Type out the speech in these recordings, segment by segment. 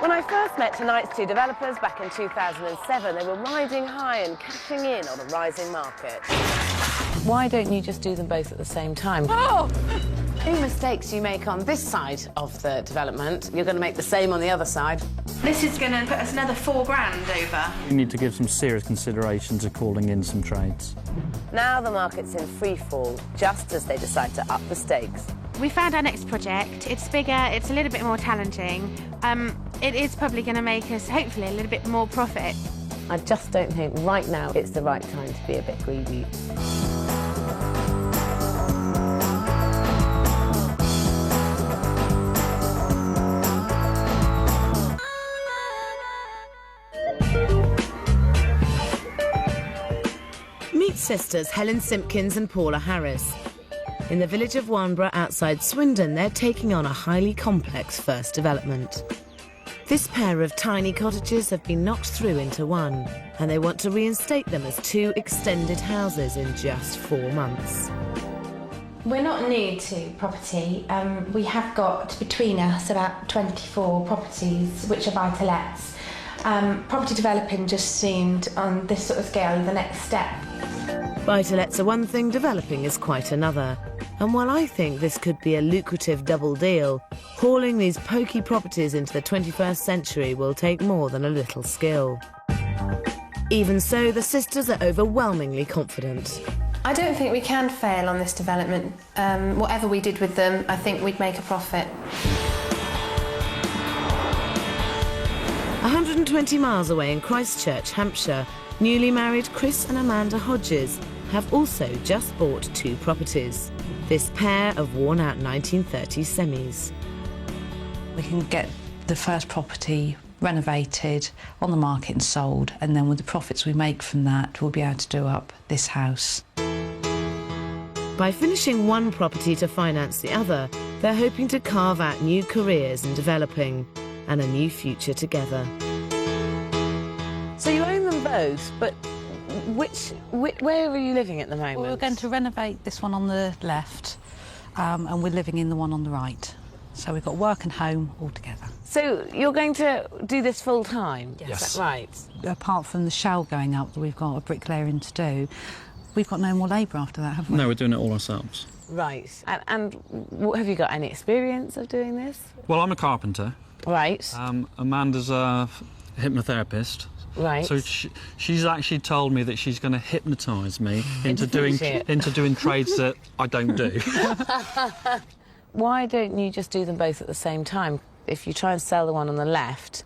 When I first met tonight's two developers back in 2007, they were riding high and cashing in on a rising market. Why don't you just do them both at the same time? Oh! Any mistakes you make on this side of the development, you're going to make the same on the other side. This is going to put us another £4,000 over. You need to give some serious consideration to calling in some trades. Now the market's in free fall, just as they decide to up the stakes. We found our next project. It's bigger, it's a little bit more challenging. It is probably going to make us, hopefully, a little bit more profit. I just don't think right now it's the right time to be a bit greedy. Meet sisters Helen Simpkins and Paula Harris. In the village of Warnborough outside Swindon, they're taking on a highly complex first development. This pair of tiny cottages have been knocked through into one, and they want to reinstate them as two extended houses in just 4 months. We're not new to property. We have got between us about 24 properties which are buy-to-lets. Property developing just seemed, on this sort of scale, the next step. Buy-to-lets are one thing, developing is quite another. And while I think this could be a lucrative double deal, hauling these pokey properties into the 21st century will take more than a little skill. Even so, the sisters are overwhelmingly confident. I don't think we can fail on this development. Whatever we did with them, I think we'd make a profit. 120 miles away in Christchurch, Hampshire, newly married Chris and Amanda Hodges have also just bought 2 properties. This pair of worn-out 1930s semis. We can get the first property renovated, on the market and sold, and then with the profits we make from that, we'll be able to do up this house. By finishing one property to finance the other, they're hoping to carve out new careers in developing and a new future together. So you own them both, but where are you living at the moment? Well, we're going to renovate this one on the left, and we're living in the one on the right. So we've got work and home all together. So you're going to do this full time? Yes. Is that right? Apart from the shell going up that we've got a bricklayering to do, we've got no more labour after that, have we? No, we're doing it all ourselves. Right. And have you got any experience of doing this? Well, I'm a carpenter. Right. Amanda's a hypnotherapist. Right. So she's actually told me that she's going to hypnotise me into doing trades that I don't do. Why don't you just do them both at the same time? If you try and sell the one on the left,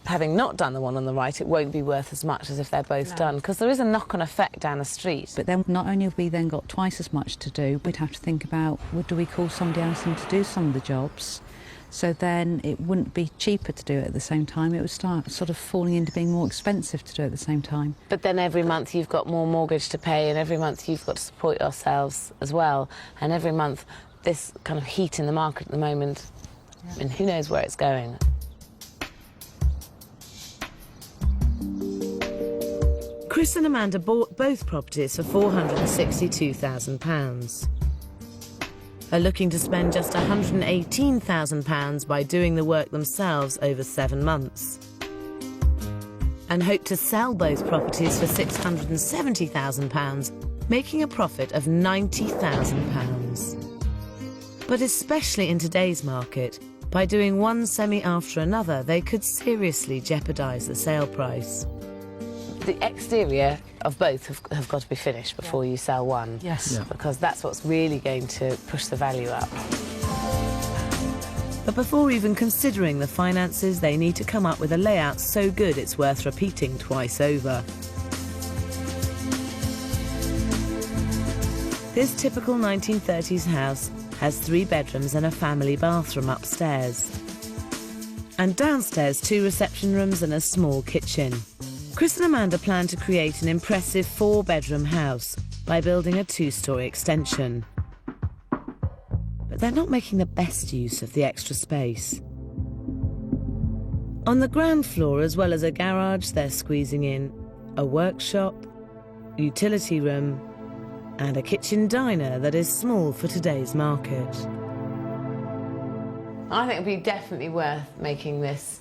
having not done the one on the right, it won't be worth as much as if they're both done, because there is a knock-on effect down the street. But then not only have we then got twice as much to do, we'd have to think about, do we call somebody else in to do some of the jobs? So then it wouldn't be cheaper to do it at the same time. It would start sort of falling into being more expensive to do it at the same time. But then every month you've got more mortgage to pay, and every month you've got to support yourselves as well. And every month, this kind of heat in the market at the moment, I mean, who knows where it's going. Chris and Amanda bought both properties for £462,000. Are looking to spend just £118,000 by doing the work themselves over 7 months. And hope to sell both properties for £670,000, making a profit of £90,000. But especially in today's market, by doing one semi after another, they could seriously jeopardise the sale price. The exterior of both have got to be finished before you sell one. Yes. Yeah. Because that's what's really going to push the value up. But before even considering the finances, they need to come up with a layout so good it's worth repeating twice over. This typical 1930s house has 3 bedrooms and a family bathroom upstairs. And downstairs, 2 reception rooms and a small kitchen. Chris and Amanda plan to create an impressive 4-bedroom house by building a 2-storey extension. But they're not making the best use of the extra space. On the ground floor, as well as a garage, they're squeezing in a workshop, utility room, and a kitchen diner that is small for today's market. I think it would be definitely worth making this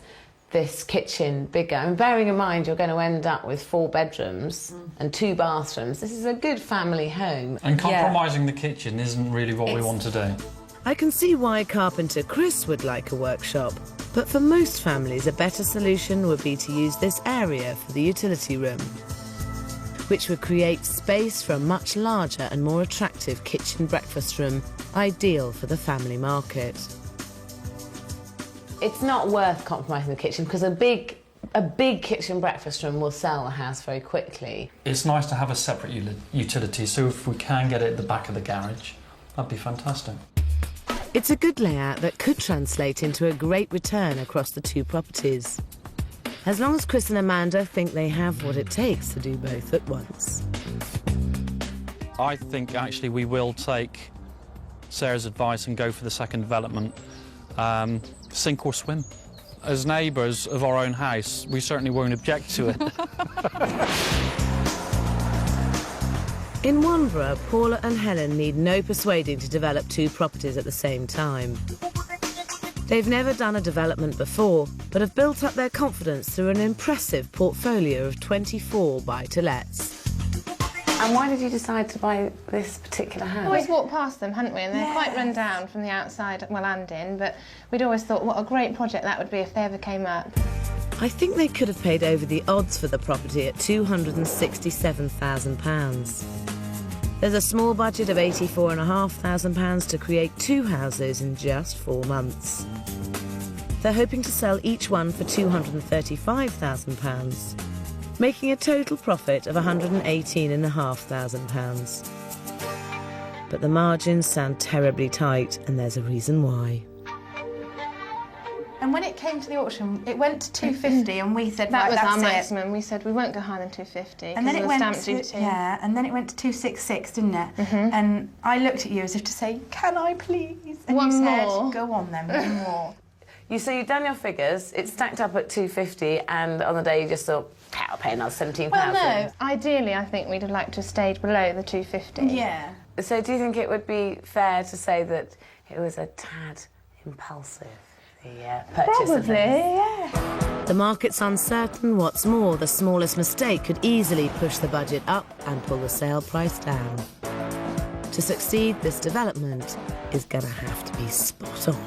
this kitchen bigger. And bearing in mind you're going to end up with 4 bedrooms and 2 bathrooms, this is a good family home. And compromising the kitchen isn't really what we want to do. I can see why carpenter Chris would like a workshop, but for most families a better solution would be to use this area for the utility room, which would create space for a much larger and more attractive kitchen breakfast room, ideal for the family market. It's not worth compromising the kitchen because a big kitchen breakfast room will sell the house very quickly. It's nice to have a separate utility, so if we can get it at the back of the garage, that'd be fantastic. It's a good layout that could translate into a great return across the 2 properties, as long as Chris and Amanda think they have what it takes to do both at once. I think actually we will take Sarah's advice and go for the second development, sink or swim. As neighbours of our own house, we certainly won't object to it. In Wanborough, Paula and Helen need no persuading to develop 2 properties at the same time. They've never done a development before, but have built up their confidence through an impressive portfolio of 24 buy-to-lets. And why did you decide to buy this particular house? We always walked past them, hadn't we? And they're quite run down from the outside, well, and in, but we'd always thought what a great project that would be if they ever came up. I think they could have paid over the odds for the property at £267,000. There's a small budget of £84,500 to create 2 houses in just 4 months. They're hoping to sell each one for £235,000, making a total profit of £118,500. But the margins sound terribly tight, and there's a reason why. And when it came to the auction, it went to 250, and we said That right, was that's our it. maximum. We said we won't go higher than 250. And then it went stamp to duty. and then it went to 266, didn't it? And I looked at you as if to say, "Can I please?" And One you said, more. "Go on then, one more." So you've done your figures, it's stacked up at 250, and on the day you just thought, I'll pay another £17,000. Well, no. Ideally, I think we'd have liked to have stayed below the 250. Yeah. So do you think it would be fair to say that it was a tad impulsive, the purchase of Probably, this? yeah. The market's uncertain. What's more, the smallest mistake could easily push the budget up and pull the sale price down. To succeed, this development is going to have to be spot on.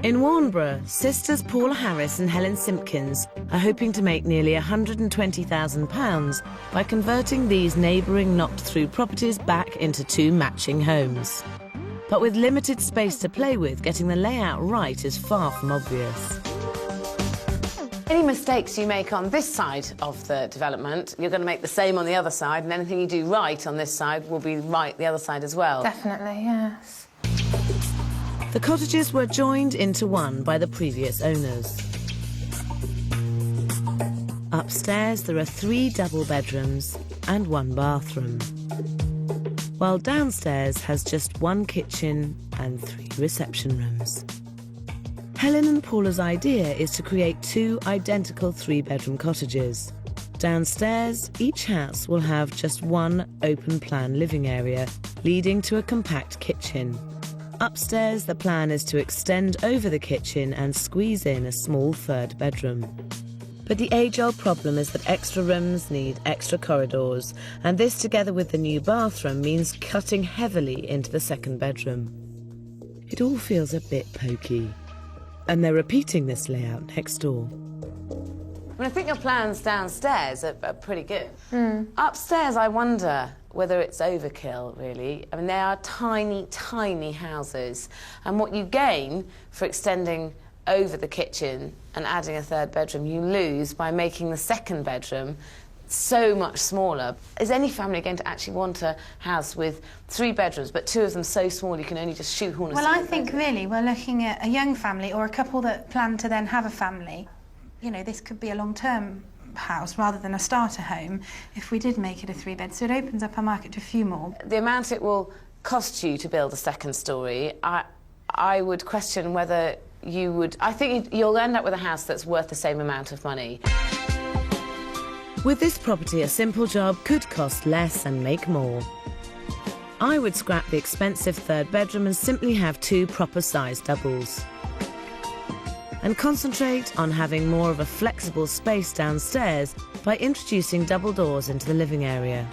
In Warnborough, sisters Paula Harris and Helen Simpkins are hoping to make nearly £120,000 by converting these neighbouring knocked-through properties back into 2 matching homes. But with limited space to play with, getting the layout right is far from obvious. Any mistakes you make on this side of the development, you're going to make the same on the other side, and anything you do right on this side will be right the other side as well. Definitely, yes. The cottages were joined into one by the previous owners. Upstairs there are 3 double bedrooms and 1 bathroom, while downstairs has just 1 kitchen and 3 reception rooms. Helen and Paula's idea is to create 2 identical 3-bedroom cottages. Downstairs, each house will have just 1 open-plan living area, leading to a compact kitchen. Upstairs, the plan is to extend over the kitchen and squeeze in a small 3rd bedroom. But the age-old problem is that extra rooms need extra corridors, and this, together with the new bathroom, means cutting heavily into the 2nd bedroom. It all feels a bit pokey, and they're repeating this layout next door. I think your plans downstairs are pretty good. Upstairs, I wonder whether it's overkill, really. I mean, they are tiny, tiny houses, and what you gain for extending over the kitchen and adding a 3rd bedroom, you lose by making the 2nd bedroom so much smaller. Is any family going to actually want a house with 3 bedrooms, but 2 of them so small you can only just shoehorn a Well, I single think bedroom? really we're looking at a young family or a couple that plan to then have a family. You know, this could be a long-term house rather than a starter home if we did make it a 3-bed, so it opens up our market to a few more. The amount it will cost you to build a 2nd storey, I would question whether you would... I think you'll end up with a house that's worth the same amount of money. With this property, a simple job could cost less and make more. I would scrap the expensive third bedroom and simply have 2 proper-sized doubles. And concentrate on having more of a flexible space downstairs by introducing double doors into the living area.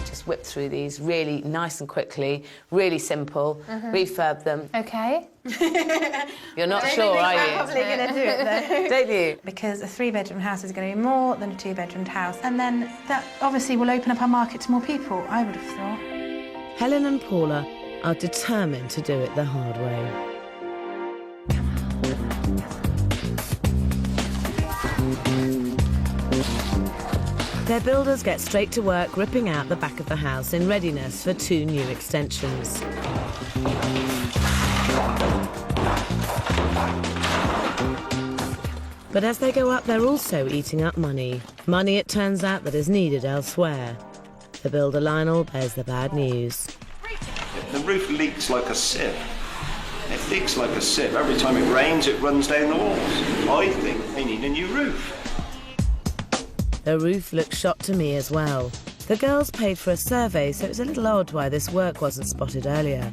Just whip through these really nice and quickly, really simple, refurb them. Okay. You're not sure, are I'm you? probably going to do it though. Don't you? Because a 3-bedroom house is going to be more than a 2-bedroomed house. And then that obviously will open up our market to more people, I would have thought. Helen and Paula are determined to do it the hard way. Their builders get straight to work ripping out the back of the house in readiness for 2 new extensions. But as they go up, they're also eating up money. Money, it turns out, that is needed elsewhere. The builder Lionel bears the bad news. The roof leaks like a sieve. It leaks like a sieve. Every time it rains, it runs down the walls. I think they need a new roof. The roof looks shot to me as well. The girls paid for a survey, so it's a little odd why this work wasn't spotted earlier.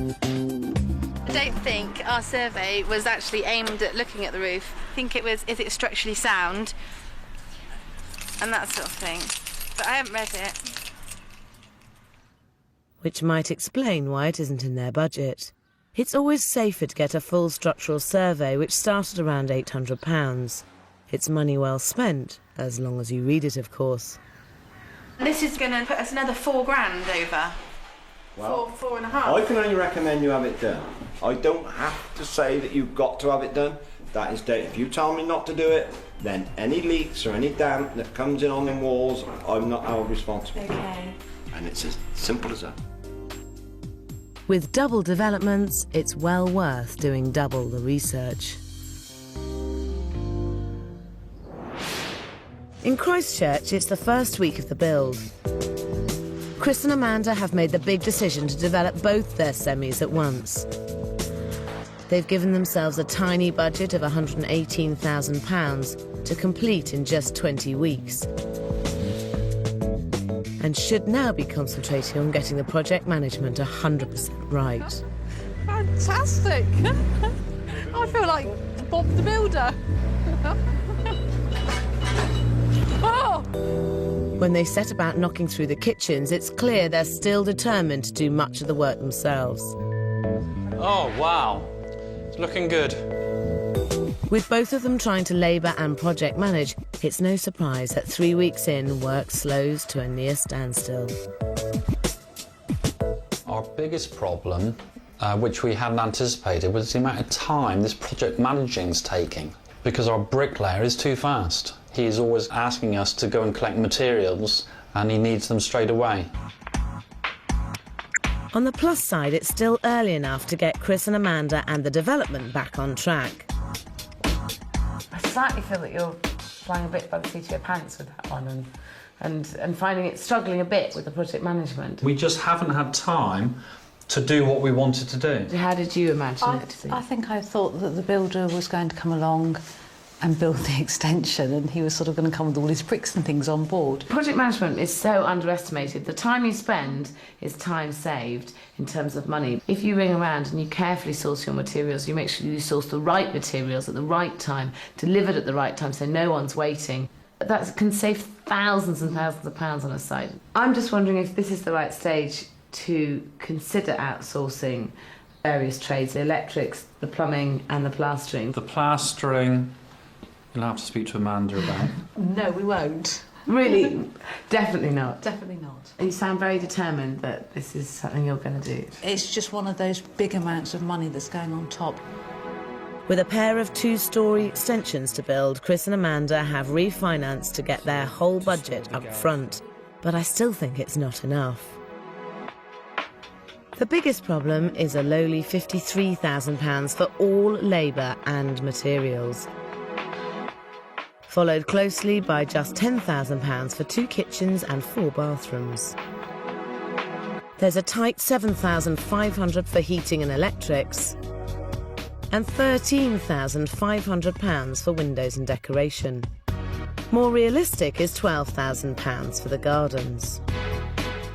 I don't think our survey was actually aimed at looking at the roof. I think it was, is it structurally sound? And that sort of thing. But I haven't read it. Which might explain why it isn't in their budget. It's always safer to get a full structural survey, which started around £800. It's money well spent, as long as you read it, of course. This is going to put us another £4 grand over. Well, 4.5. I can only recommend you have it done. I don't have to say that you've got to have it done. That is down. If you tell me not to do it, then any leaks or any damp that comes in on the walls, I'm not held responsible. Okay. And it's as simple as that. With double developments, it's well worth doing double the research. In Christchurch, it's the first week of the build. Chris and Amanda have made the big decision to develop both their semis at once. They've given themselves a tiny budget of £118,000 to complete in just 20 weeks. And should now be concentrating on getting the project management 100% right. Fantastic! I feel like Bob the Builder. Oh! When they set about knocking through the kitchens, it's clear they're still determined to do much of the work themselves. Oh, wow. It's looking good. With both of them trying to labour and project manage, it's no surprise that 3 weeks in, work slows to a near standstill. Our biggest problem, which we hadn't anticipated, was the amount of time this project managing's taking, because our bricklayer is too fast. He's always asking us to go and collect materials, and he needs them straight away. On the plus side, it's still early enough to get Chris and Amanda and the development back on track. I slightly feel that you're flying a bit by the seat of your pants with that one and finding it struggling a bit with the project management. We just haven't had time to do what we wanted to do. How did you imagine it to be? I think I thought that the builder was going to come along and build the extension, and he was sort of going to come with all his bricks and things on board. Project management is so underestimated. The time you spend is time saved in terms of money. If you ring around and you carefully source your materials, you make sure you source the right materials at the right time, delivered at the right time so no one's waiting, that can save thousands and thousands of pounds on a site. I'm just wondering if this is the right stage to consider outsourcing various trades, the electrics, the plumbing and the plastering. The plastering, you'll have to speak to Amanda about. No, we won't. Really? Definitely not. Definitely not. You sound very determined that this is something you're going to do. It's just one of those big amounts of money that's going on top. With a pair of 2-storey extensions to build, Chris and Amanda have refinanced to get their whole budget up front. But I still think it's not enough. The biggest problem is a lowly £53,000 for all labour and materials, followed closely by just £10,000 for 2 kitchens and 4 bathrooms. There's a tight £7,500 for heating and electrics, and £13,500 for windows and decoration. More realistic is £12,000 for the gardens.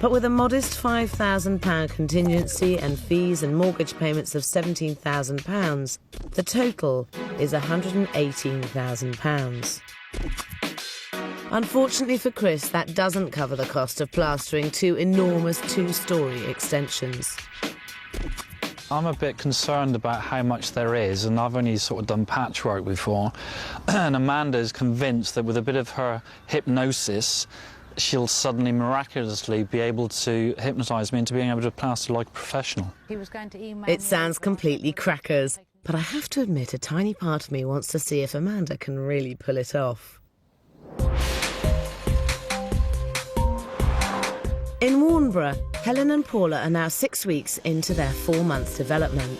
But with a modest £5,000 contingency and fees and mortgage payments of £17,000, the total is £118,000. Unfortunately for Chris, that doesn't cover the cost of plastering 2 enormous 2-storey extensions. I'm a bit concerned about how much there is, and I've only sort of done patchwork before. And Amanda's convinced that with a bit of her hypnosis, she'll suddenly miraculously be able to hypnotise me into being able to plaster like a professional. He was going to email It sounds completely crackers, but I have to admit a tiny part of me wants to see if Amanda can really pull it off. In Warnborough, Helen and Paula are now 6 weeks into their 4-month development.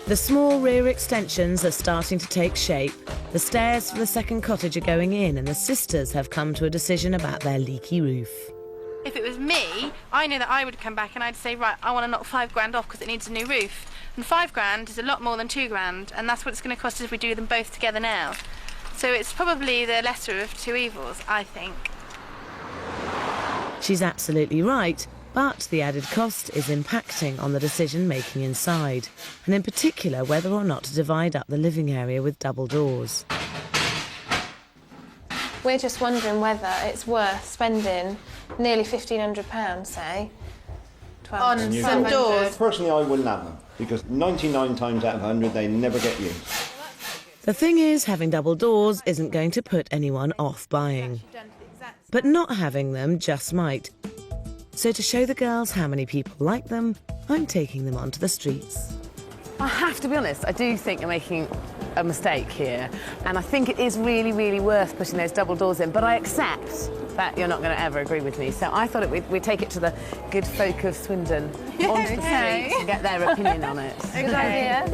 The small rear extensions are starting to take shape, the stairs for the second cottage are going in, and the sisters have come to a decision about their leaky roof. If it was me, I know that I would come back and I'd say, right, I want to knock £5,000 off because it needs a new roof. And £5,000 is a lot more than £2,000, and that's what it's going to cost us if we do them both together now. So it's probably the lesser of two evils, I think. She's absolutely right, but the added cost is impacting on the decision-making inside, and in particular whether or not to divide up the living area with double doors. We're just wondering whether it's worth spending nearly £1,500, say, on some doors. Personally, I wouldn't have them, because 99 times out of 100 they never get used. The thing is, having double doors isn't going to put anyone off buying. But not having them just might. So to show the girls how many people like them, I'm taking them onto the streets. I have to be honest, I do think you're making a mistake here, and I think it is really, really worth putting those double doors in, but I accept that you're not going to ever agree with me, so I thought we'd take it to the good folk of Swindon onto the streets and get their opinion on it. Good idea.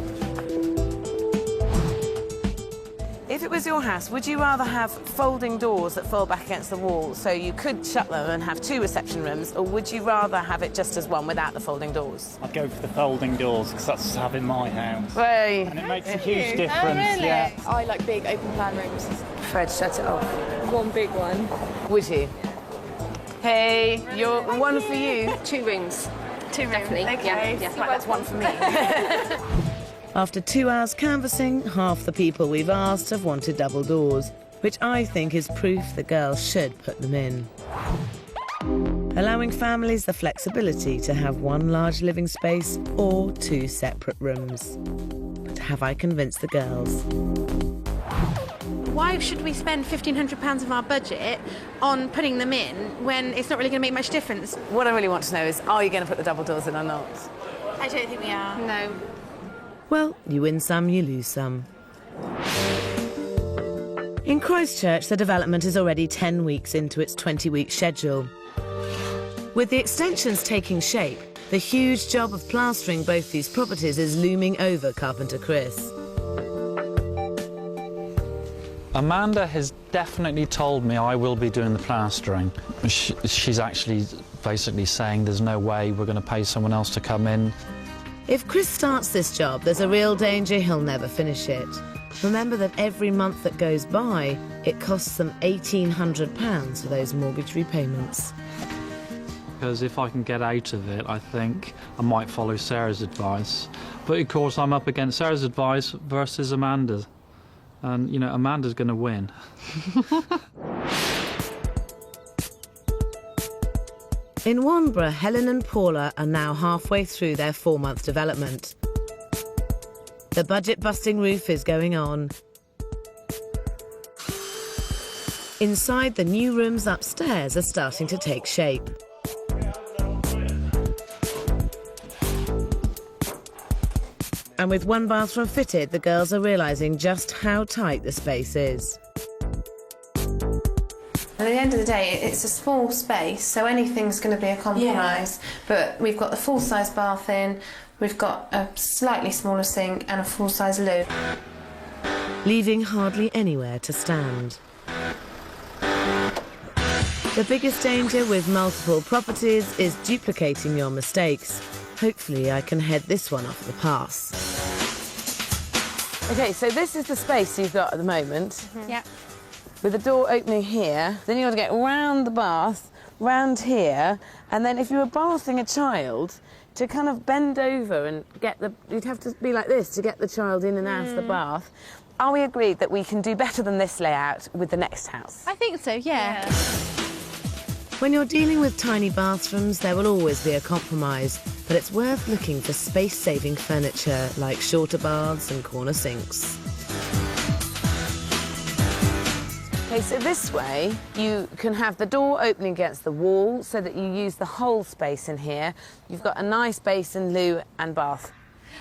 If it was your house, would you rather have folding doors that fold back against the wall so you could shut them and have 2 reception rooms, or would you rather have it just as one without the folding doors? I'd go for the folding doors because that's just having my house. Hey. And it makes a huge difference, really? yeah. I like big open plan rooms. Prefer to shut it off. One big one. Would you? Hey, you're one for you. 2 rooms. 2 rooms. Definitely. Okay. Yeah. Right, that's one for me. After 2 hours canvassing, half the people we've asked have wanted double doors, which I think is proof the girls should put them in. Allowing families the flexibility to have 1 large living space or 2 separate rooms. But have I convinced the girls? Why should we spend £1,500 of our budget on putting them in when it's not really going to make much difference? What I really want to know is, are you going to put the double doors in or not? I don't think we are. No. Well, you win some, you lose some. In Christchurch, the development is already 10 weeks into its 20-week schedule. With the extensions taking shape, the huge job of plastering both these properties is looming over carpenter Chris. Amanda has definitely told me I will be doing the plastering. She's actually basically saying there's no way we're going to pay someone else to come in. If Chris starts this job, there's a real danger he'll never finish it. Remember that every month that goes by, it costs them £1,800 for those mortgage repayments. Because if I can get out of it, I think I might follow Sarah's advice. But of course, I'm up against Sarah's advice versus Amanda's. And, you know, Amanda's going to win. In Warnborough, Helen and Paula are now halfway through their 4-month development. The budget-busting roof is going on. Inside, the new rooms upstairs are starting to take shape. And with 1 bathroom fitted, the girls are realising just how tight the space is. At the end of the day, it's a small space, so anything's going to be a compromise. Yeah. But we've got the full-size bath in, we've got a slightly smaller sink and a full-size loo. Leaving hardly anywhere to stand. The biggest danger with multiple properties is duplicating your mistakes. Hopefully I can head this one off the pass. OK, so this is the space you've got at the moment. Yeah. with the door opening here, then you've got to get round the bath, round here, and then if you were bathing a child, to kind of bend over and you'd have to be like this to get the child in and out of the bath. Are we agreed that we can do better than this layout with the next house? I think so, yeah. When you're dealing with tiny bathrooms, there will always be a compromise, but it's worth looking for space-saving furniture like shorter baths and corner sinks. Okay, so this way you can have the door opening against the wall so that you use the whole space in here. You've got a nice basin, loo and bath.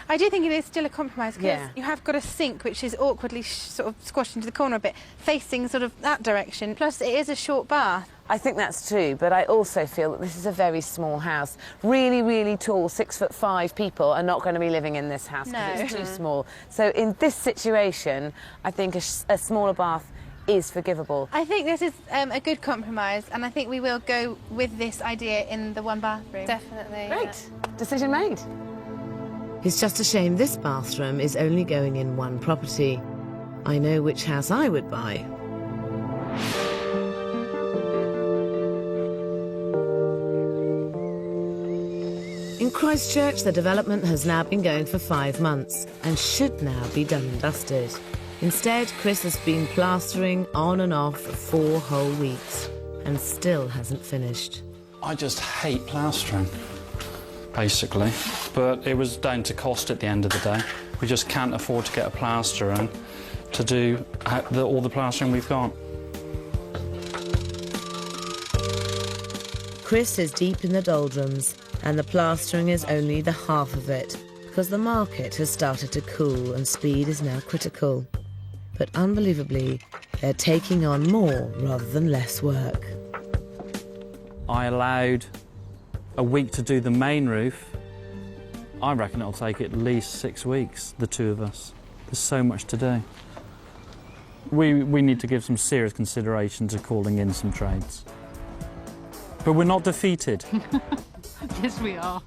I do think it is still a compromise because Yeah. you have got a sink which is awkwardly sort of squashed into the corner a bit, facing sort of that direction. Plus, it is a short bath. I think that's true, but I also feel that this is a very small house. Really, really tall, 6'5" people are not going to be living in this house because it's too small. So in this situation, I think a smaller bath is forgivable. I think this is a good compromise, and I think we will go with this idea in the one bathroom. Definitely. Great. Decision made. It's just a shame this bathroom is only going in one property. I know which house I would buy. In Christchurch, the development has now been going for 5 months and should now be done and dusted. Instead, Chris has been plastering on and off for 4 whole weeks and still hasn't finished. I just hate plastering, basically. But it was down to cost at the end of the day. We just can't afford to get a plasterer in to do all the plastering we've got. Chris is deep in the doldrums, and the plastering is only the half of it, because the market has started to cool and speed is now critical. But unbelievably, they're taking on more rather than less work. I allowed a week to do the main roof. I reckon it'll take at least 6 weeks, the two of us. There's so much to do. We need to give some serious consideration to calling in some trades. But we're not defeated. Yes, we are.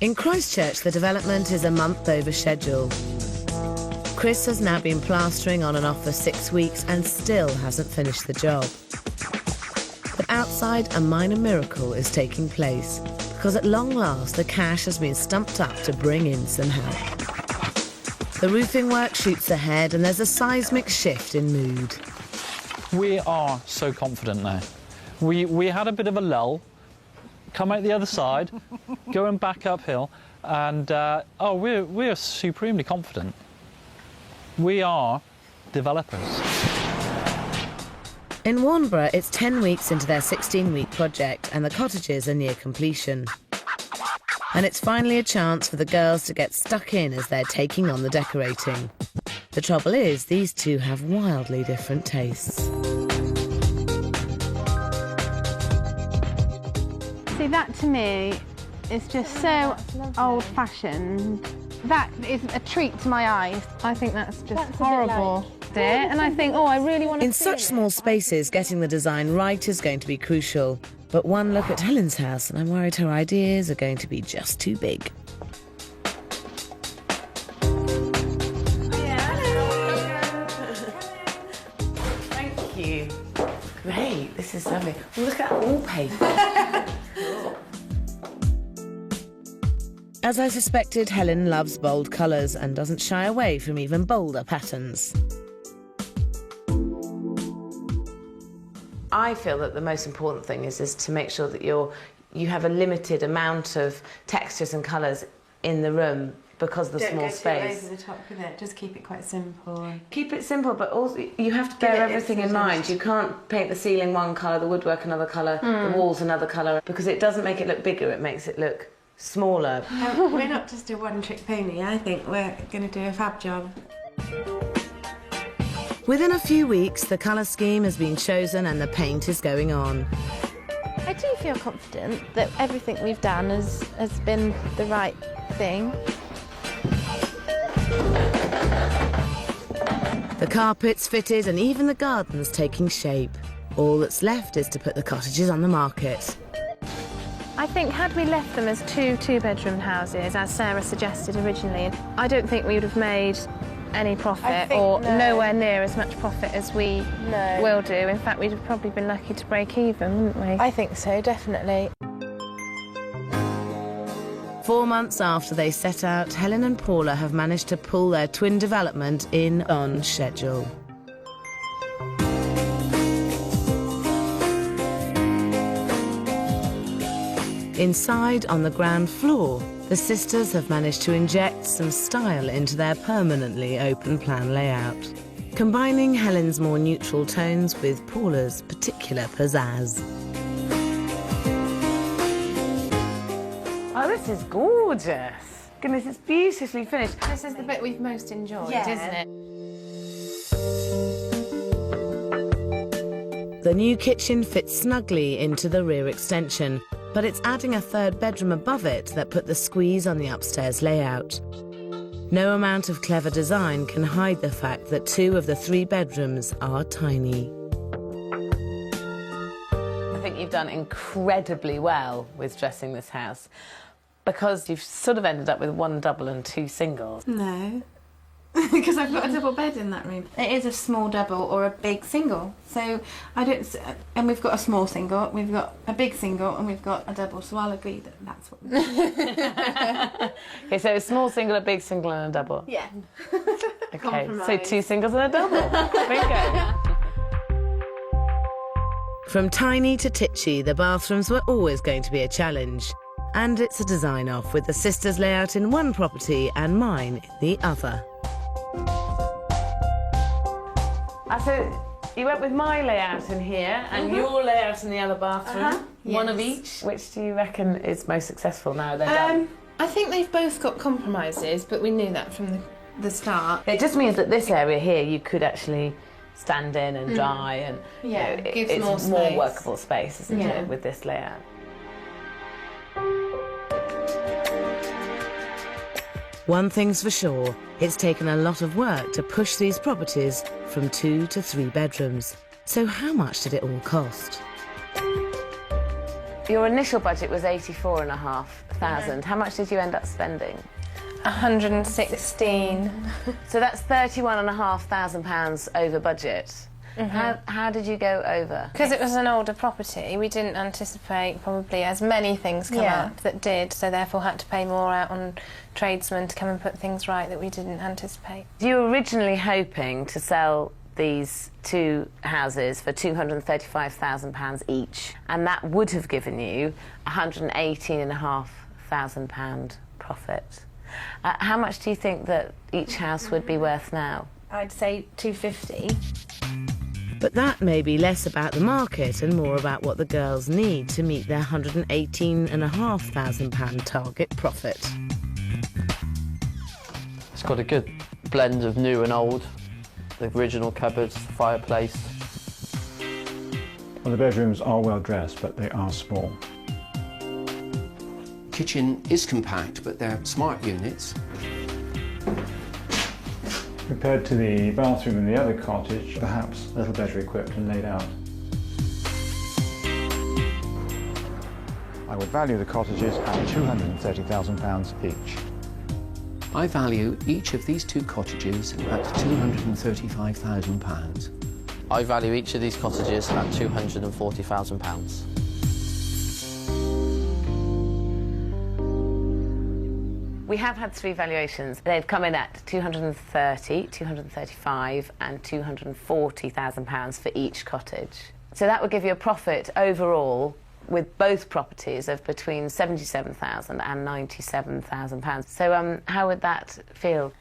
In Christchurch, the development is a month over schedule. Chris has now been plastering on and off for 6 weeks and still hasn't finished the job. But outside, a minor miracle is taking place, because at long last the cash has been stumped up to bring in some help. The roofing work shoots ahead and there's a seismic shift in mood. We are so confident now. We had a bit of a lull, come out the other side, going back uphill, and we're supremely confident. We are developers. In Warnborough, it's 10 weeks into their 16-week project and the cottages are near completion. And it's finally a chance for the girls to get stuck in as they're taking on the decorating. The trouble is, these two have wildly different tastes. See, that to me is just so old-fashioned. That is a treat to my eyes. I think that's just horrible. And I think, I really want to. In such small spaces, getting the design right is going to be crucial. But one look at Helen's house and I'm worried her ideas are going to be just too big. Thank you. Great, this is lovely. Well, look at that wallpaper. As I suspected, Helen loves bold colours and doesn't shy away from even bolder patterns. I feel that the most important thing is to make sure that you have a limited amount of textures and colours in the room because of the small space. Don't go too over the top with it. Just keep it quite simple. Keep it simple, but also you have to bear everything in mind. You can't paint the ceiling one colour, the woodwork another colour, the walls another colour, because it doesn't make it look bigger, it makes it look smaller. We're not just a one-trick pony. I think we're going to do a fab job. Within a few weeks, the colour scheme has been chosen and the paint is going on. I do feel confident that everything we've done has been the right thing. The carpet's fitted and even the garden's taking shape. All that's left is to put the cottages on the market. I think had we left them as two-bedroom houses, as Sarah suggested originally, I don't think we would have made any profit or nowhere near as much profit as we will do. In fact, we'd have probably been lucky to break even, wouldn't we? I think so, definitely. 4 months after they set out, Helen and Paula have managed to pull their twin development in on schedule. Inside, on the ground floor, the sisters have managed to inject some style into their permanently open-plan layout, combining Helen's more neutral tones with Paula's particular pizzazz. Oh, this is gorgeous. Goodness, it's beautifully finished. This is the bit we've most enjoyed, isn't it? The new kitchen fits snugly into the rear extension, but it's adding a third bedroom above it that put the squeeze on the upstairs layout. No amount of clever design can hide the fact that 2 of the 3 bedrooms are tiny. I think you've done incredibly well with dressing this house, because you've sort of ended up with 1 double and 2 singles. No, because I've got a double bed in that room. It is a small double or a big single. So I don't, and we've got a small single, we've got a big single, and we've got a double. So I'll agree that that's what. Okay, so a small single, a big single, and a double. Yeah. Okay, so 2 singles and a double. Bingo. From tiny to titchy, the bathrooms were always going to be a challenge. And it's a design-off, with the sisters' layout in one property and mine in the other. So you went with my layout in here and your layout in the other bathroom. One of each. Which do you reckon is most successful now they're done? I think they've both got compromises, but we knew that from the start. It just means that this area here you could actually stand in and dry, and gives it's more more workable space, isn't it, with this layout? One thing's for sure, it's taken a lot of work to push these properties from 2 to 3 bedrooms. So how much did it all cost? Your initial budget was 84,500. How much did you end up spending? 116. So that's £31,500 over budget. How did you go over? Because it was an older property, we didn't anticipate probably as many things come up that did, so therefore had to pay more out on tradesmen to come and put things right that we didn't anticipate. You were originally hoping to sell these 2 houses for £235,000 each, and that would have given you £118,500 profit. How much do you think that each house would be worth now? I'd say 250. But that may be less about the market and more about what the girls need to meet their £118,500 target profit. It's got a good blend of new and old. The original cupboards, the fireplace. Well, the bedrooms are well dressed, but they are small. Kitchen is compact, but they're smart units. Compared to the bathroom in the other cottage, perhaps a little better equipped and laid out. I would value the cottages at £230,000 each. I value each of these 2 cottages at £235,000. I value each of these cottages at £240,000. We have had 3 valuations. They've come in at £230,000, £235,000 and £240,000 for each cottage. So that would give you a profit overall with both properties of between £77,000 and £97,000. So how would that feel?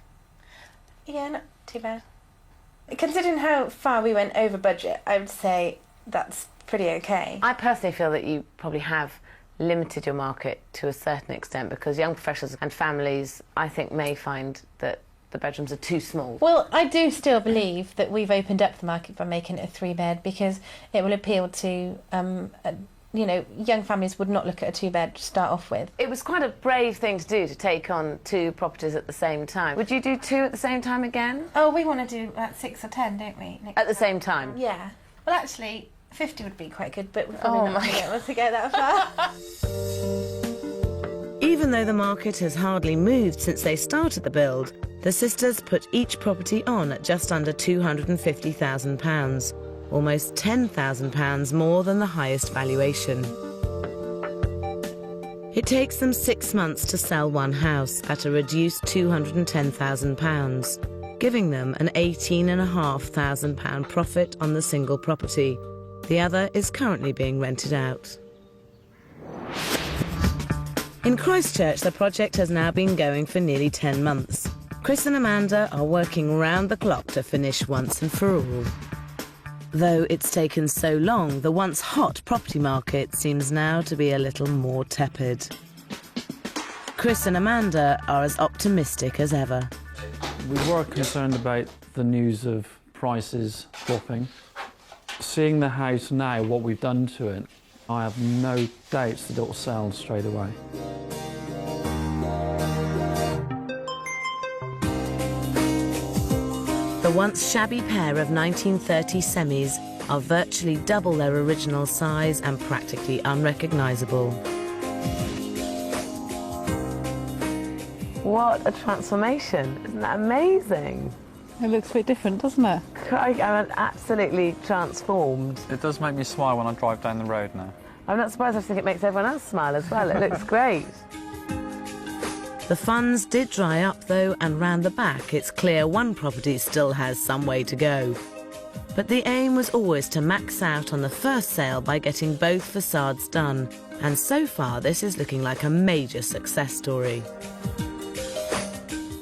Yeah, not too bad. Considering how far we went over budget, I would say that's pretty okay. I personally feel that you probably have limited your market to a certain extent, because young professionals and families, I think, may find that the bedrooms are too small. Well, I do still believe that we've opened up the market by making it a 3-bed, because it will appeal to, you know, young families would not look at a 2-bed to start off with. It was quite a brave thing to do, to take on 2 properties at the same time. Would you do 2 at the same time again? Oh, we want to do 6 or 10, don't we? At the same time? Yeah. Well, actually, 50 would be quite good, but we're probably not going to be able to get that far. Even though the market has hardly moved since they started the build, the sisters put each property on at just under £250,000, almost £10,000 more than the highest valuation. It takes them 6 months to sell one house at a reduced £210,000, giving them an £18,500 profit on the single property. The other is currently being rented out. In Christchurch, the project has now been going for nearly 10 months. Chris and Amanda are working round the clock to finish once and for all. Though it's taken so long, the once hot property market seems now to be a little more tepid. Chris and Amanda are as optimistic as ever. We were concerned about the news of prices dropping. Seeing the house now, what we've done to it, I have no doubts that it will sell straight away. The once shabby pair of 1930 semis are virtually double their original size and practically unrecognisable. What a transformation. Isn't that amazing? It looks a bit different, doesn't it? I'm absolutely transformed. It does make me smile when I drive down the road now. I'm not surprised, I think it makes everyone else smile as well. It looks great. The funds did dry up though, and round the back it's clear one property still has some way to go. But the aim was always to max out on the first sale by getting both facades done, and so far this is looking like a major success story.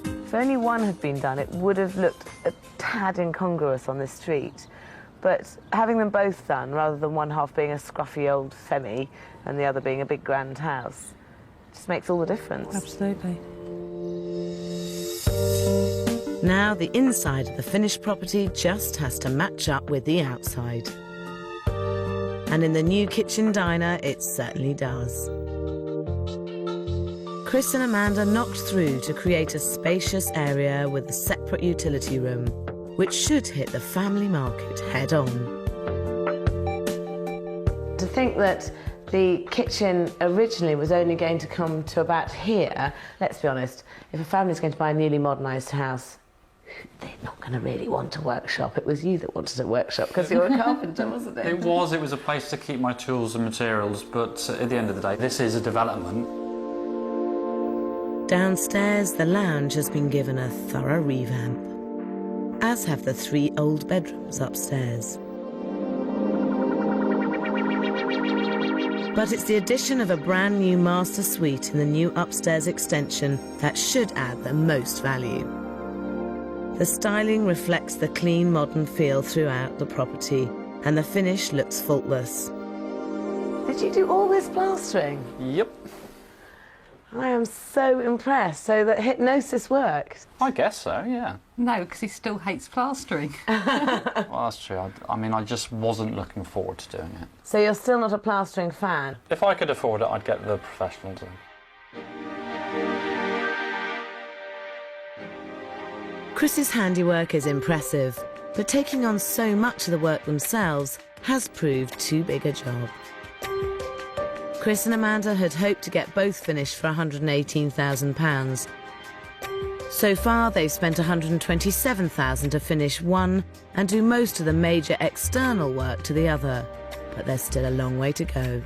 If only one had been done, it would have looked a tad incongruous on this street. But having them both done, rather than one half being a scruffy old semi and the other being a big grand house, just makes all the difference. Absolutely. Now the inside of the finished property just has to match up with the outside. And in the new kitchen diner, it certainly does. Chris and Amanda knocked through to create a spacious area with a separate utility room, which should hit the family market head on. To think that the kitchen originally was only going to come to about here, let's be honest, if a family's going to buy a newly modernised house, they're not going to really want a workshop. It was you that wanted a workshop because you're a carpenter, wasn't it? It was a place to keep my tools and materials, but at the end of the day, this is a development. Downstairs, the lounge has been given a thorough revamp, as have the 3 old bedrooms upstairs. But it's the addition of a brand new master suite in the new upstairs extension that should add the most value. The styling reflects the clean modern feel throughout the property, and the finish looks faultless. Did you do all this plastering? Yep. I am so impressed. So that hypnosis worked? I guess so, yeah. No, because he still hates plastering. Well, that's true. I just wasn't looking forward to doing it. So you're still not a plastering fan? If I could afford it, I'd get the professionals in. Chris's handiwork is impressive, but taking on so much of the work themselves has proved too big a job. Chris and Amanda had hoped to get both finished for £118,000. So far, they've spent £127,000 to finish one and do most of the major external work to the other. But there's still a long way to go.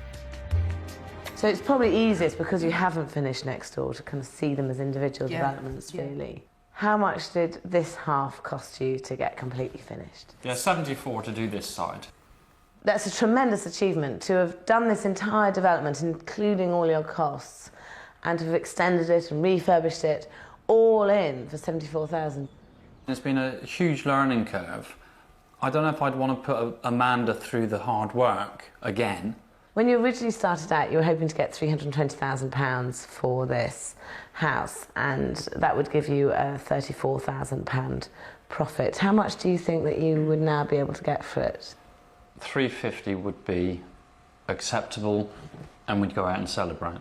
So it's probably easiest because you haven't finished next door to kind of see them as individual developments, really. How much did this half cost you to get completely finished? Yeah, 74 to do this side. That's a tremendous achievement, to have done this entire development, including all your costs, and to have extended it and refurbished it, all in for £74,000. It's been a huge learning curve. I don't know if I'd want to put Amanda through the hard work again. When you originally started out, you were hoping to get £320,000 for this house, and that would give you a £34,000 profit. How much do you think that you would now be able to get for it? 350 would be acceptable, and we'd go out and celebrate.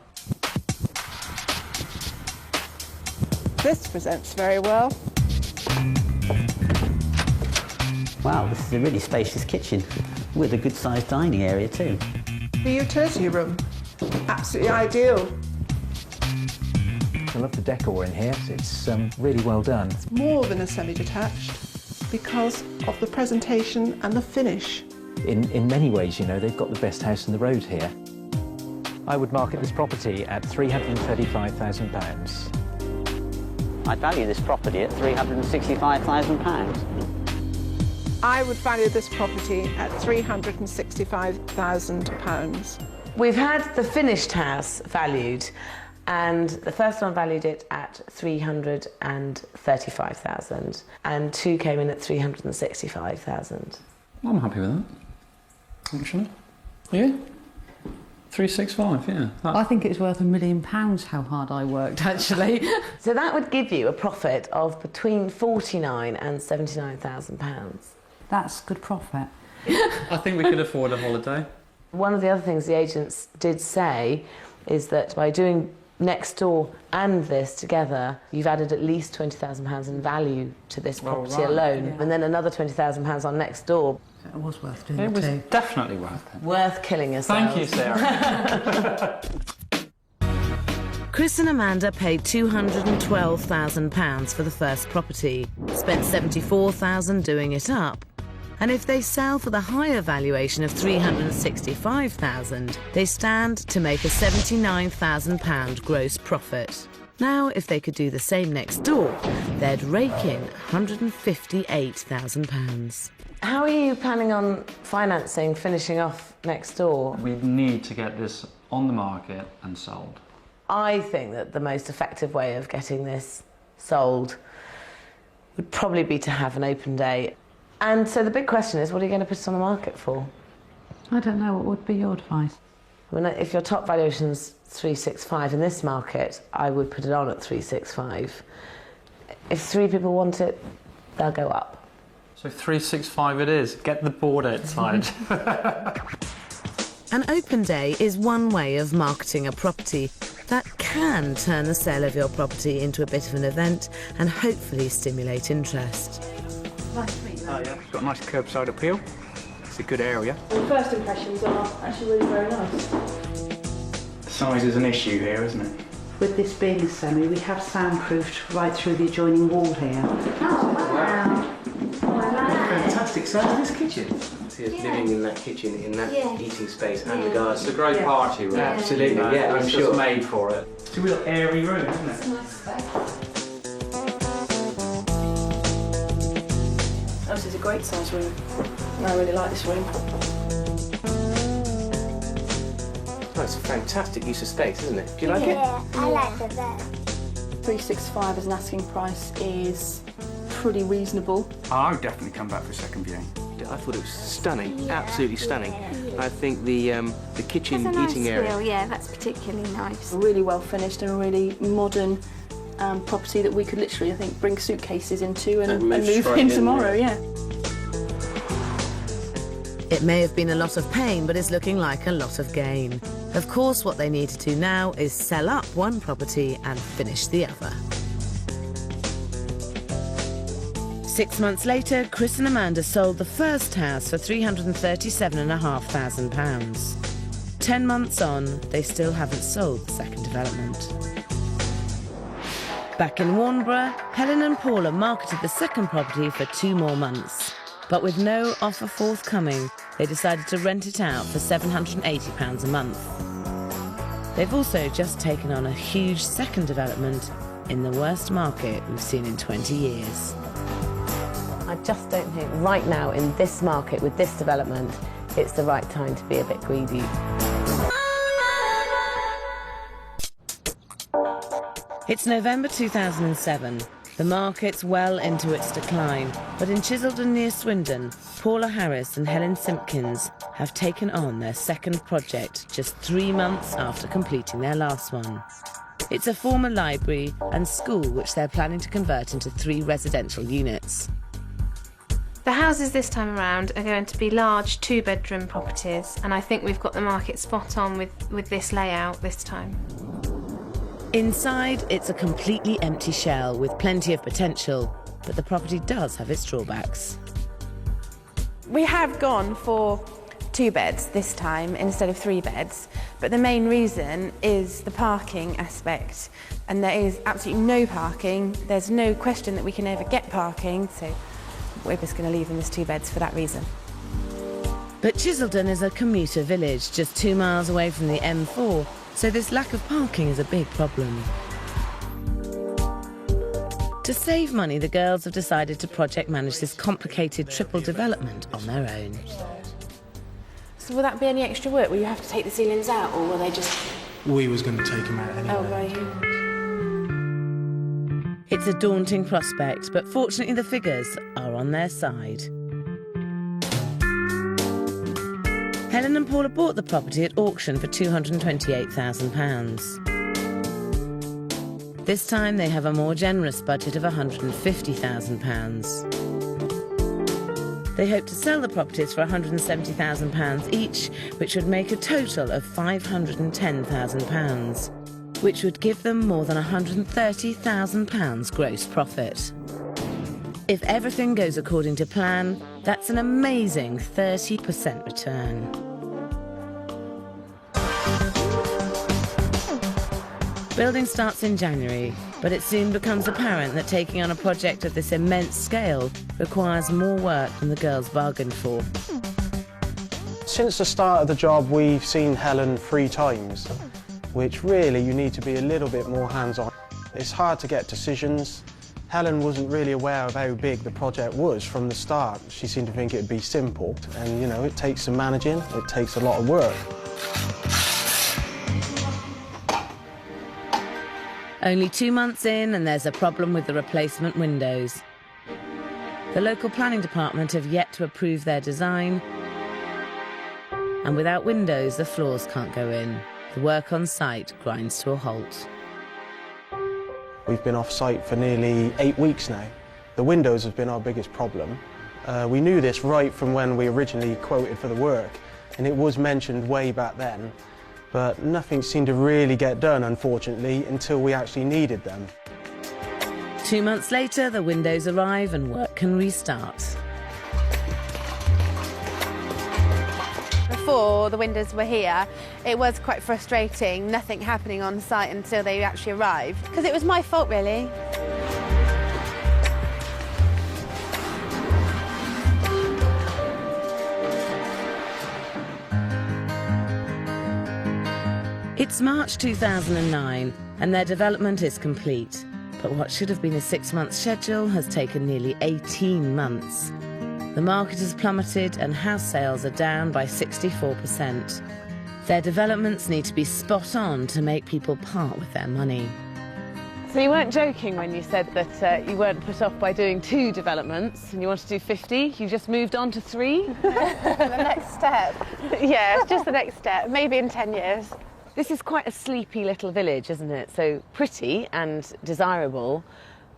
This presents very well. Wow, this is a really spacious kitchen with a good-sized dining area too. The utility room, absolutely ideal. I love the decor in here. It's really well done. It's more than a semi-detached because of the presentation and the finish. In many ways, you know, they've got the best house in the road here. I would market this property at £335,000. I'd value this property at £365,000. I would value this property at £365,000. We've had the finished house valued, and the first one valued it at £335,000, and two came in at £365,000. I'm happy with that, actually. Yeah? 365, yeah. I think it's worth £1 million how hard I worked, actually. So that would give you a profit of between £49,000 and £79,000. That's good profit. I think we could afford a holiday. One of the other things the agents did say is that by doing next door and this together, you've added at least £20,000 in value to this property alone, and then another £20,000 on next door. It was worth doing it. It was too. Definitely worth it. Worth killing yourself. Thank you, Sarah. Chris and Amanda paid £212,000 for the first property, spent £74,000 doing it up, and if they sell for the higher valuation of £365,000, they stand to make a £79,000 gross profit. Now, if they could do the same next door, they'd rake in £158,000. How are you planning on financing finishing off next door? We need to get this on the market and sold. I think that the most effective way of getting this sold would probably be to have an open day. And so the big question is, what are you going to put it on the market for? I don't know, what would be your advice? I mean, if your top valuation's 365 in this market, I would put it on at 365. If three people want it, they'll go up. So 365 it is. Get the board outside. An open day is one way of marketing a property that can turn the sale of your property into a bit of an event and hopefully stimulate interest. Nice to meet you. Oh yeah, it's got a nice curbside appeal. It's a good area. Well, first impressions are actually really very nice. Size is an issue here, isn't it? With this being a semi, we have soundproofed right through the adjoining wall here. Oh, wow. Fantastic size this kitchen. See us living in that kitchen, in that eating space and the garden. It's a great party room. Absolutely, yeah, I'm it's sure. It's made for it. It's a real airy room, isn't it? It's a nice space. Oh, this is a great size room. I really like this room. Oh, it's a fantastic use of space, isn't it? Do you like it? Yeah, I like the bed. 365 as an asking price is pretty reasonable. I would definitely come back for a second viewing. I thought it was stunning, absolutely stunning. I think the kitchen That's a nice eating area. grill, yeah, that's particularly nice. Really well finished and a really modern property that we could literally, I think, bring suitcases into and move in tomorrow, yeah. It may have been a lot of pain, but it's looking like a lot of gain. Of course, what they need to do now is sell up one property and finish the other. 6 months later, Chris and Amanda sold the first house for £337,500. 10 months on, they still haven't sold the second development. Back in Warnborough, Helen and Paula marketed the second property for 2 more months. But with no offer forthcoming, they decided to rent it out for £780 a month. They've also just taken on a huge second development in the worst market we've seen in 20 years. I just don't think right now in this market with this development, it's the right time to be a bit greedy. It's November 2007. The market's well into its decline, but in Chiseldon near Swindon, Paula Harris and Helen Simpkins have taken on their second project just 3 months after completing their last one. It's a former library and school which they're planning to convert into 3 residential units. The houses this time around are going to be large 2-bedroom properties, and I think we've got the market spot on with this layout this time. Inside, it's a completely empty shell with plenty of potential, but the property does have its drawbacks. We have gone for 2 beds this time instead of 3 beds, but the main reason is the parking aspect, and there is absolutely no parking. There's no question that we can ever get parking, so we're just going to leave them as 2 beds for that reason. But Chiseldon is a commuter village just 2 miles away from the M4, so this lack of parking is a big problem. To save money, the girls have decided to project manage this complicated triple development on their own. So will that be any extra work? Will you have to take the ceilings out, or will they just... We was going to take them out anyway. Oh, right. It's a daunting prospect, but fortunately the figures are on their side. Helen and Paula bought the property at auction for £228,000. This time they have a more generous budget of £150,000. They hope to sell the properties for £170,000 each, which would make a total of £510,000, which would give them more than £130,000 gross profit. If everything goes according to plan, that's an amazing 30% return. Building starts in January, but it soon becomes apparent that taking on a project of this immense scale requires more work than the girls bargained for. Since the start of the job, we've seen Helen 3 times, which really you need to be a little bit more hands-on. It's hard to get decisions. Helen wasn't really aware of how big the project was from the start. She seemed to think it would be simple, and you know, it takes some managing, it takes a lot of work. Only 2 months in and there's a problem with the replacement windows. The local planning department have yet to approve their design, and without windows the floors can't go in. The work on site grinds to a halt. We've been off site for nearly 8 weeks now. The windows have been our biggest problem. We knew this right from when we originally quoted for the work, and it was mentioned way back then. But nothing seemed to really get done, unfortunately, until we actually needed them. 2 months later, the windows arrive and work can restart. Before the windows were here, it was quite frustrating, nothing happening on site until they actually arrived, because it was my fault, really. It's March 2009 and their development is complete. But what should have been a 6-month schedule has taken nearly 18 months. The market has plummeted and house sales are down by 64%. Their developments need to be spot on to make people part with their money. So you weren't joking when you said that you weren't put off by doing 2 developments and you want to do 50, you just moved on to 3? The next step. Yeah, it's just the next step, maybe in 10 years. This is quite a sleepy little village, isn't it? So pretty and desirable,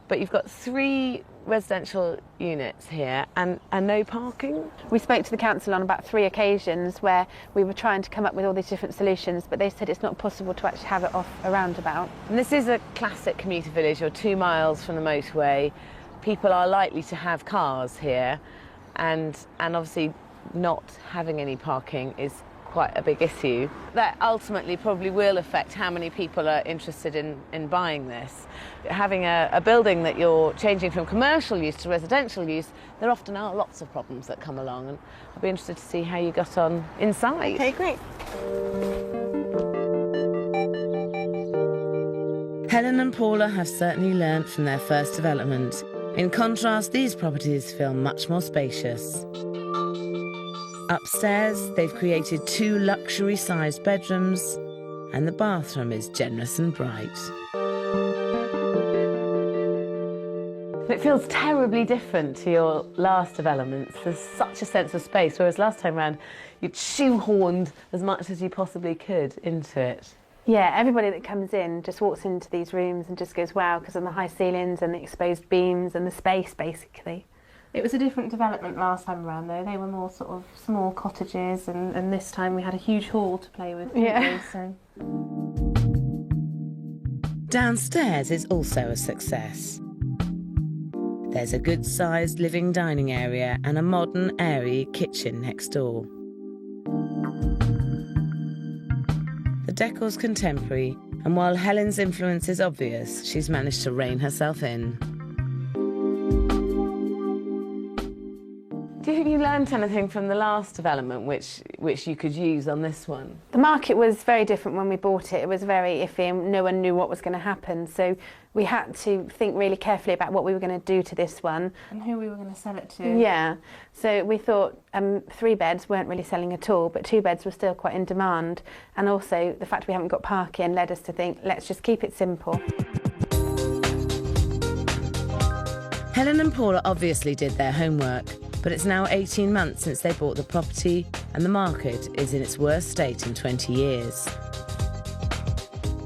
but you've got 3 residential units here and no parking? We spoke to the council on about 3 occasions where we were trying to come up with all these different solutions, but they said it's not possible to actually have it off a roundabout. And this is a classic commuter village. You're 2 miles from the motorway. People are likely to have cars here, and obviously not having any parking is quite a big issue. That ultimately probably will affect how many people are interested in buying this. Having a building that you're changing from commercial use to residential use, there often are lots of problems that come along, and I'll be interested to see how you got on inside. Okay, great. Helen and Paula have certainly learnt from their first development. In contrast, these properties feel much more spacious. Upstairs, they've created 2 luxury-sized bedrooms, and the bathroom is generous and bright. It feels terribly different to your last developments. There's such a sense of space, whereas last time round, you'd shoehorned as much as you possibly could into it. Yeah, everybody that comes in just walks into these rooms and just goes, wow, because of the high ceilings and the exposed beams and the space, basically. It was a different development last time around, though. They were more sort of small cottages, and this time we had a huge hall to play with. Yeah. So. Downstairs is also a success. There's a good-sized living dining area and a modern, airy kitchen next door. The decor's contemporary, and while Helen's influence is obvious, she's managed to rein herself in. Do you think you learnt anything from the last development which you could use on this one? The market was very different when we bought it. It was very iffy and no one knew what was going to happen. So we had to think really carefully about what we were going to do to this one. And who we were going to sell it to. Yeah. So we thought 3 beds weren't really selling at all, but 2 beds were still quite in demand. And also the fact we haven't got parking led us to think, let's just keep it simple. Helen and Paula obviously did their homework, but it's now 18 months since they bought the property and the market is in its worst state in 20 years.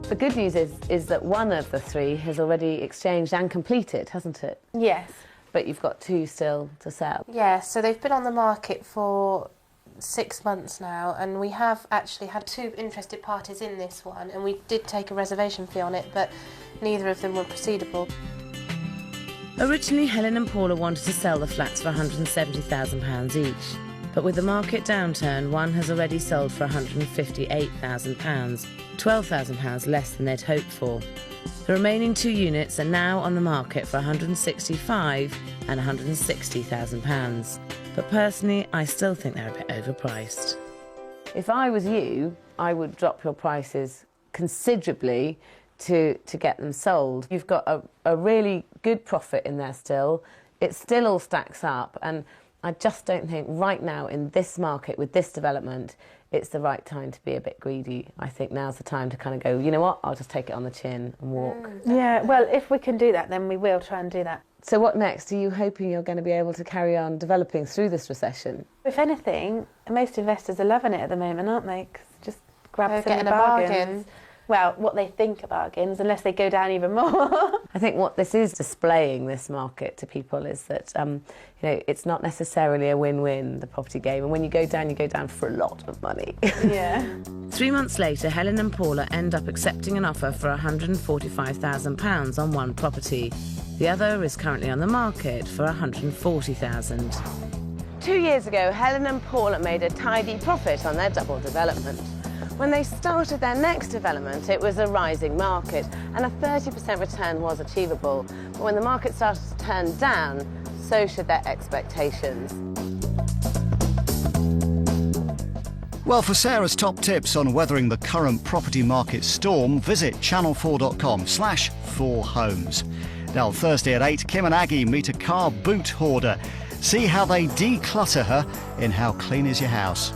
The good news is that one of the 3 has already exchanged and completed, hasn't it? Yes. But you've got 2 still to sell. Yeah, so they've been on the market for 6 months now, and we have actually had 2 interested parties in this one, and we did take a reservation fee on it, but neither of them were proceedable. Originally, Helen and Paula wanted to sell the flats for £170,000 each, but with the market downturn, one has already sold for £158,000, £12,000 less than they'd hoped for. The remaining 2 units are now on the market for £165,000 and £160,000. But personally, I still think they're a bit overpriced. If I was you, I would drop your prices considerably to get them sold. You've got a really good profit in there still. It still all stacks up, and I just don't think right now in this market with this development it's the right time to be a bit greedy. I think now's the time to kind of go, you know what, I'll just take it on the chin and walk. Yeah, well, if we can do that, then we will try and do that. So what next? Are you hoping you're going to be able to carry on developing through this recession? If anything, most investors are loving it at the moment, aren't they? 'Cause just grab some getting a bargains. bargain. Well, what they think are bargains, unless they go down even more. I think what this is displaying, this market, to people is that you know, it's not necessarily a win-win, the property game, and when you go down for a lot of money. Yeah. 3 months later, Helen and Paula end up accepting an offer for £145,000 on one property. The other is currently on the market for £140,000. 2 years ago, Helen and Paula made a tidy profit on their double development. When they started their next development, it was a rising market and a 30% return was achievable. But when the market started to turn down, so should their expectations. Well, for Sarah's top tips on weathering the current property market storm, visit channel4.com/4homes. Now, Thursday at 8, Kim and Aggie meet a car boot hoarder. See how they declutter her in How Clean Is Your House?